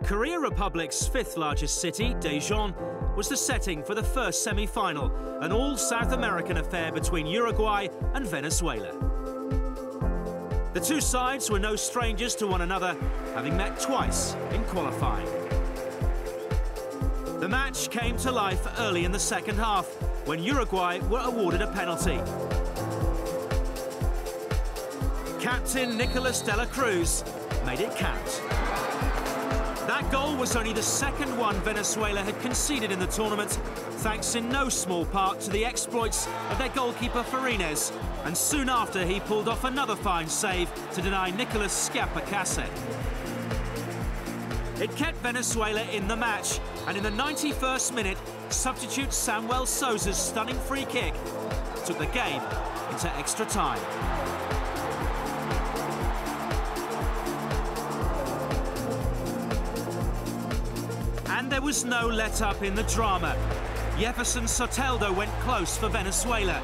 Korea Republic's fifth largest city, Daejeon, was the setting for the first semi-final, an all-South American affair between Uruguay and Venezuela. The two sides were no strangers to one another, having met twice in qualifying. The match came to life early in the second half, when Uruguay were awarded a penalty. Captain Nicolas de la Cruz made it count. That goal was only the second one Venezuela had conceded in the tournament, thanks in no small part to the exploits of their goalkeeper Farines, and soon after he pulled off another fine save to deny Nicolas Scapacase. It kept Venezuela in the match, and in the 91st minute, substitute Samuel Sousa's stunning free kick took the game into extra time. And there was no let-up in the drama. Jefferson Soteldo went close for Venezuela.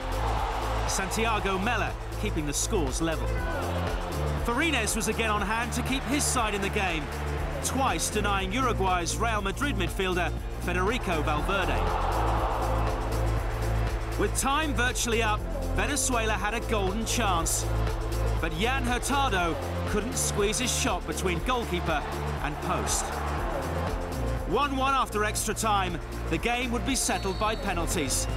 Santiago Mella keeping the scores level. Farines was again on hand to keep his side in the game, twice denying Uruguay's Real Madrid midfielder Federico Valverde. With time virtually up, Venezuela had a golden chance. But Jan Hurtado couldn't squeeze his shot between goalkeeper and post. 1-1 after extra time, the game would be settled by penalties.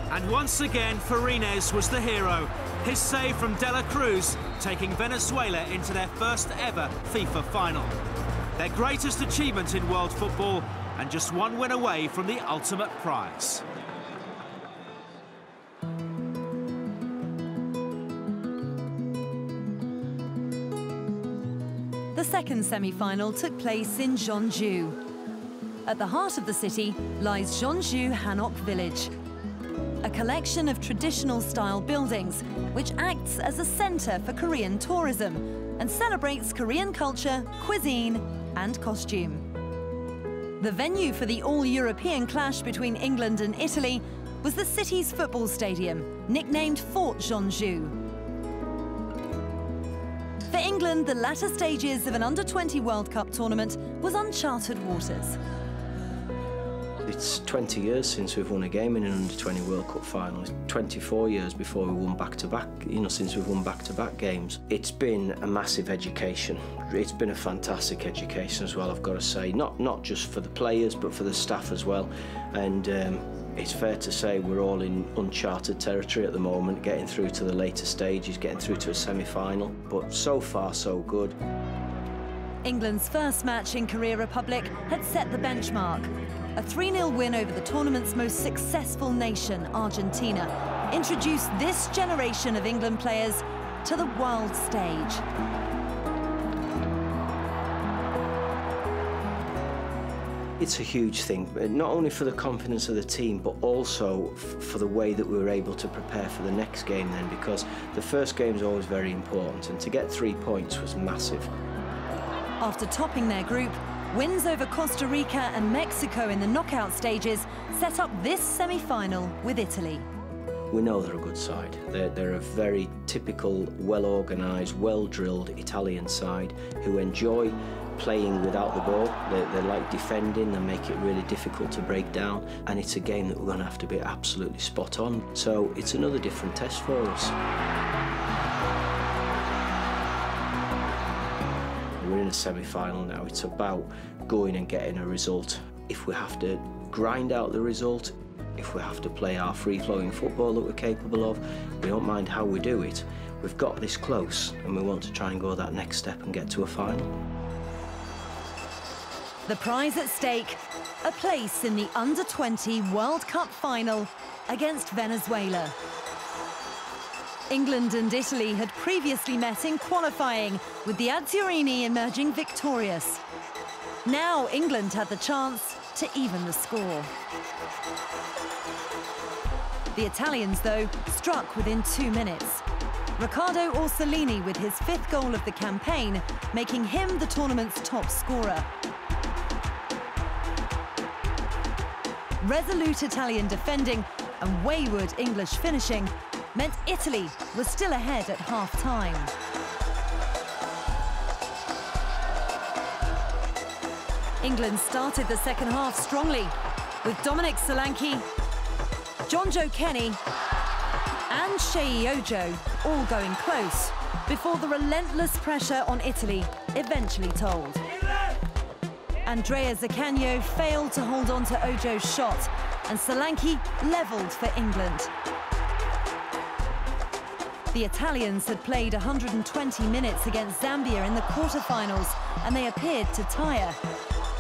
And once again, Farines was the hero. His save from de la Cruz taking Venezuela into their first ever FIFA final. Their greatest achievement in world football, and just one win away from the ultimate prize. The second semi-final took place in Jeonju. At the heart of the city lies Jeonju Hanok Village, a collection of traditional-style buildings which acts as a centre for Korean tourism and celebrates Korean culture, cuisine and costume. The venue for the all-European clash between England and Italy was the city's football stadium, nicknamed Fort Jeonju. For England, the latter stages of an under-20 World Cup tournament was uncharted waters. It's 20 years since we've won a game in an under-20 World Cup final. It's 24 years before we won back-to-back, since we've won back-to-back games. It's been a massive education. It's been a fantastic education as well, I've got to say. Not just for the players, but for the staff as well. And it's fair to say we're all in uncharted territory at the moment, getting through to the later stages, getting through to a semi-final. But so far, so good. England's first match in Korea Republic had set the benchmark. A 3-0 win over the tournament's most successful nation, Argentina, introduced this generation of England players to the world stage. It's a huge thing, not only for the confidence of the team, but also for the way that we were able to prepare for the next game then, because the first game is always very important, and to get 3 points was massive. After topping their group, wins over Costa Rica and Mexico in the knockout stages set up this semi-final with Italy. We know they're a good side. They're a very typical, well-organised, well-drilled Italian side who enjoy playing without the ball. They like defending, they make it really difficult to break down, and it's a game that we're going to have to be absolutely spot on. So it's another different test for us. We're in a semi-final now. It's about going and getting a result. If we have to grind out the result, if we have to play our free-flowing football that we're capable of, we don't mind how we do it. We've got this close, and we want to try and go that next step and get to a final. The prize at stake, a place in the Under-20 World Cup final against Venezuela. England and Italy had previously met in qualifying, with the Azzurrini emerging victorious. Now England had the chance to even the score. The Italians, though, struck within 2 minutes. Riccardo Orsolini with his 5th goal of the campaign, making him the tournament's top scorer. Resolute Italian defending and wayward English finishing meant Italy was still ahead at half-time. England started the second half strongly, with Dominic Solanke, John Joe Kenny and Sheyi Ojo all going close before the relentless pressure on Italy eventually told. Andrea Zaccagno failed to hold on to Ojo's shot, and Solanke levelled for England. The Italians had played 120 minutes against Zambia in the quarter-finals, and they appeared to tire.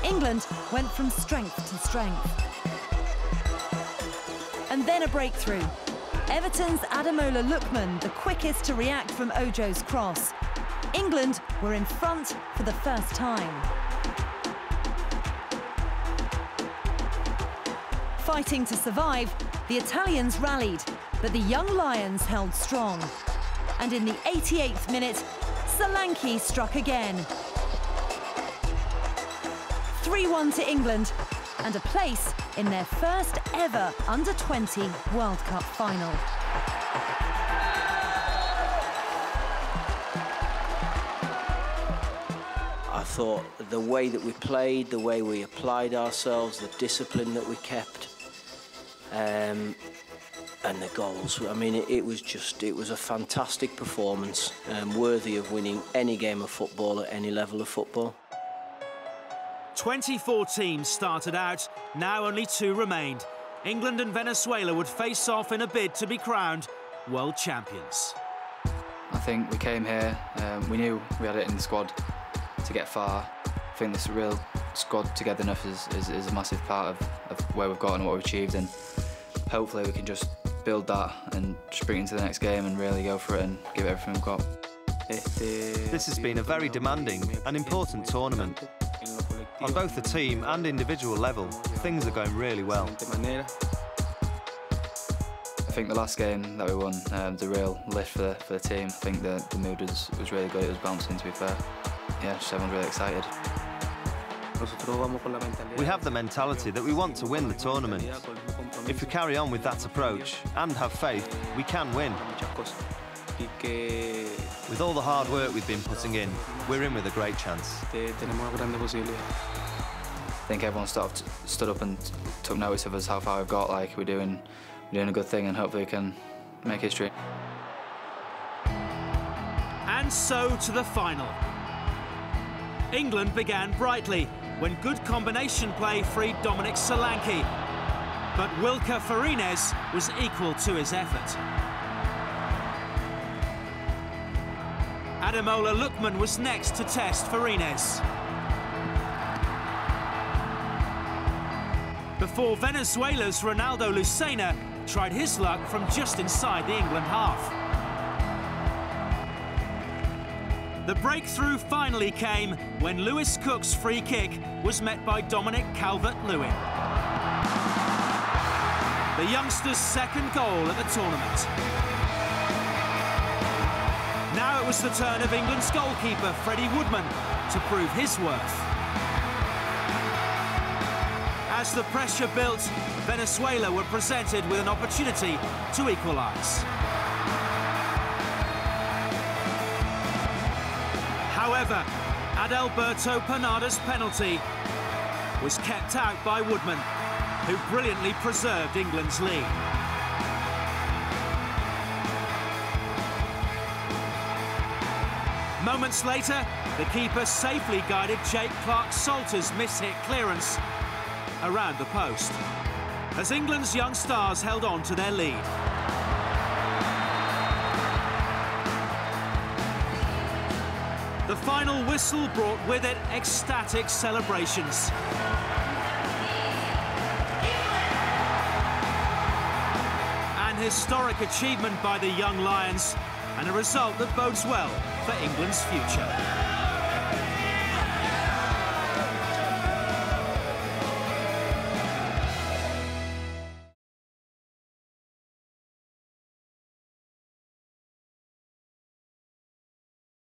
England went from strength to strength. And then a breakthrough. Everton's Ademola Lookman, the quickest to react from Ojo's cross. England were in front for the first time. Fighting to survive, the Italians rallied, but the young Lions held strong. And in the 88th minute, Solanke struck again. 3-1 to England, and a place in their first ever Under-20 World Cup final. I thought the way that we played, the way we applied ourselves, the discipline that we kept, and the goals. I mean, it was a fantastic performance, worthy of winning any game of football at any level of football. 24 teams started out, now only 2 remained. England and Venezuela would face off in a bid to be crowned world champions. I think we came here, we knew we had it in the squad to get far. I think this real squad togetherness is a massive part of where we've got and what we've achieved, and hopefully we can just build that and just bring it into the next game and really go for it and give it everything we've got. This has been a very demanding and important tournament. On both the team and individual level, things are going really well. I think the last game that we won, the real lift for the team. I think the mood was really good, it was bouncing, to be fair. Yeah, just everyone's really excited. We have the mentality that we want to win the tournament. If we carry on with that approach and have faith, we can win. With all the hard work we've been putting in, we're in with a great chance. I think everyone stood up and took notice of us, how far we've got. Like, we're doing a good thing, and hopefully we can make history. And so to the final. England began brightly when good combination play freed Dominic Solanke, but Wilker Farines was equal to his effort. Ademola Lookman was next to test Farines. Before Venezuela's Ronaldo Lucena tried his luck from just inside the England half. The breakthrough finally came when Lewis Cook's free kick was met by Dominic Calvert-Lewin. The youngster's second goal at the tournament. Now it was the turn of England's goalkeeper, Freddie Woodman, to prove his worth. As the pressure built, Venezuela were presented with an opportunity to equalise. However, Adalberto Panada's penalty was kept out by Woodman, who brilliantly preserved England's lead. Moments later, the keeper safely guided Jake Clark-Salter's miss-hit clearance around the post, as England's young stars held on to their lead. The final whistle brought with it ecstatic celebrations. An historic achievement by the young Lions, and a result that bodes well for England's future.